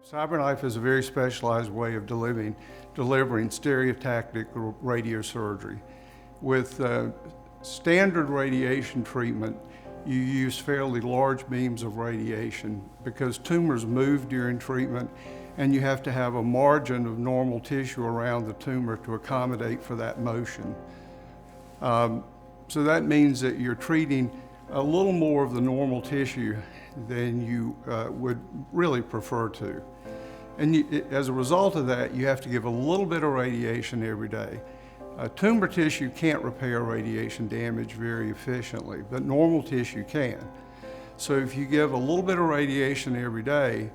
CyberKnife is a very specialized way of delivering stereotactic radiosurgery. With standard radiation treatment, you use fairly large beams of radiation because tumors move during treatment and you have to have a margin of normal tissue around the tumor to accommodate for that motion. So that means that you're treating a little more of the normal tissue than you would really prefer to. And as a result of that, you have to give a little bit of radiation every day. Tumor tissue can't repair radiation damage very efficiently, but normal tissue can. So if you give a little bit of radiation every day,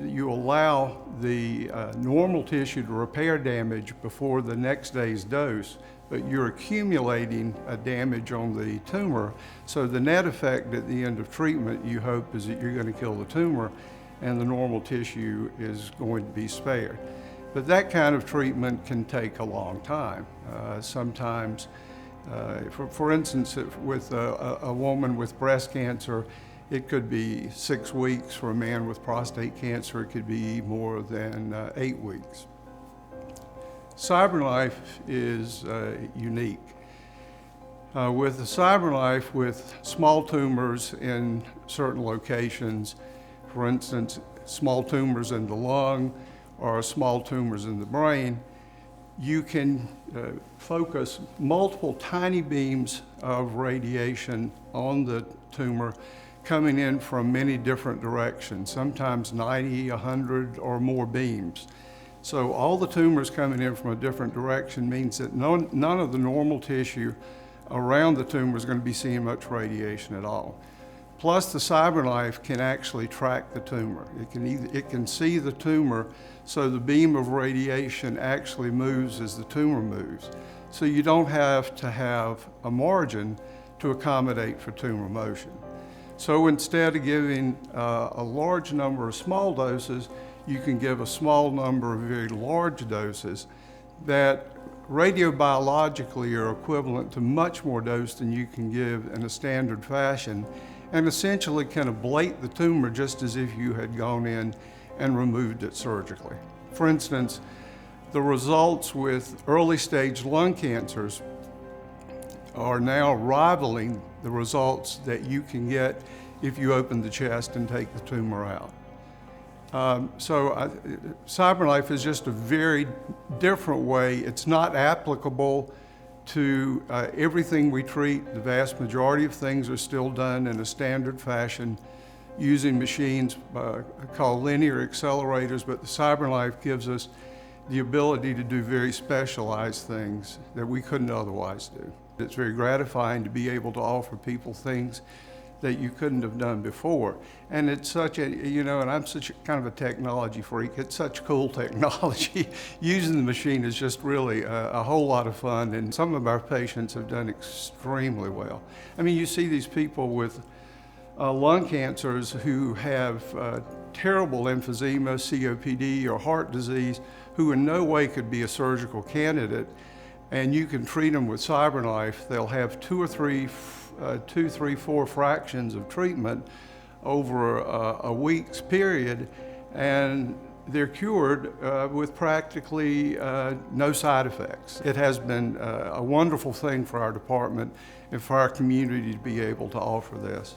you allow the normal tissue to repair damage before the next day's dose, but you're accumulating damage on the tumor. So the net effect at the end of treatment, you hope, is that you're going to kill the tumor and the normal tissue is going to be spared. But that kind of treatment can take a long time. Sometimes, for instance, with a woman with breast cancer, it could be 6 weeks. For a man with prostate cancer, it could be more than 8 weeks. CyberKnife is unique. With the CyberKnife, with small tumors in certain locations, for instance, small tumors in the lung or small tumors in the brain, you can focus multiple tiny beams of radiation on the tumor coming in from many different directions, sometimes 90, 100 or more beams. So all the tumors coming in from a different direction means that none of the normal tissue around the tumor is going to be seeing much radiation at all. Plus, the CyberKnife can actually track the tumor. It can see the tumor, so the beam of radiation actually moves as the tumor moves. So you don't have to have a margin to accommodate for tumor motion. So instead of giving a large number of small doses, you can give a small number of very large doses that radiobiologically are equivalent to much more dose than you can give in a standard fashion, and essentially can ablate the tumor just as if you had gone in and removed it surgically. For instance, the results with early stage lung cancers are now rivaling the results that you can get if you open the chest and take the tumor out. CyberKnife is just a very different way. It's not applicable to everything we treat. The vast majority of things are still done in a standard fashion using machines called linear accelerators, but the CyberKnife gives us the ability to do very specialized things that we couldn't otherwise do. It's very gratifying to be able to offer people things that you couldn't have done before. And it's such a, and I'm such kind of a technology freak, it's such cool technology. Using the machine is just really a whole lot of fun, and some of our patients have done extremely well. I mean, you see these people with lung cancers who have terrible emphysema, COPD, or heart disease, who in no way could be a surgical candidate, and you can treat them with CyberKnife. They'll have 2 or 3, 4 fractions of treatment over a week's period, and they're cured with practically no side effects. It has been a wonderful thing for our department and for our community to be able to offer this.